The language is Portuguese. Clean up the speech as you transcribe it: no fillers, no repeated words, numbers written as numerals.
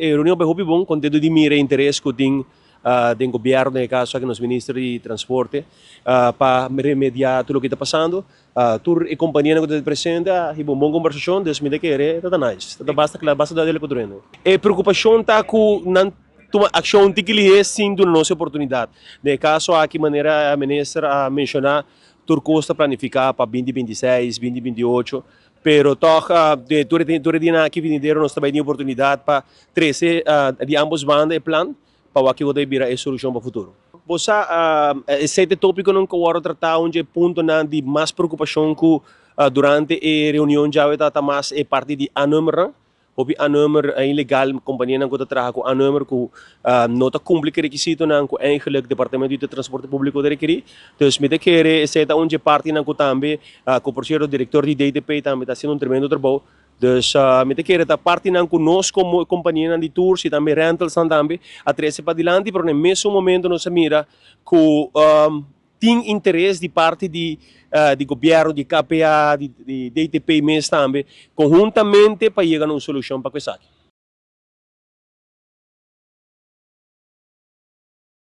A reunião foi bom, contento de mirar interesse que tem do governo, no caso aqui nos ministros de transporte, para remediar tudo o que está passando. Tur e companhia que está presente, e boa conversação, Deus me dê que está nice. Basta dar ele para o E preocupação está com não tomar ação que lhe é sim da nossa oportunidade. No caso aqui maneira a ministra a mencionar tur custa planificar para 2026, 2028. Pero toca de dina aqui venderam nós também tem oportunidade para trazer de ambos bandas e plan para que você vira a solução para o futuro. Você esse tópico não que eu tratar onde ponto na de mais preocupação que durante a reunião já está mais é parte de a número Obi a número é ilegal, companhia não está trabalhando com a número que não está cumprindo requisito não que eigenlijk departamento de transporte público de requerir. Então, me de querer essa é onde parte não que também com por ser o diretor de DTP também está fazendo tremendo trabalho. Então, me de querer da parte não que nós como companhia de tours e também rentals também a trazer para adiante, porque no mesmo momento nós mira que tem interesse de parte de governo, de KPA, de DTP mesmo também, conjuntamente para chegar a uma solução para isso aqui.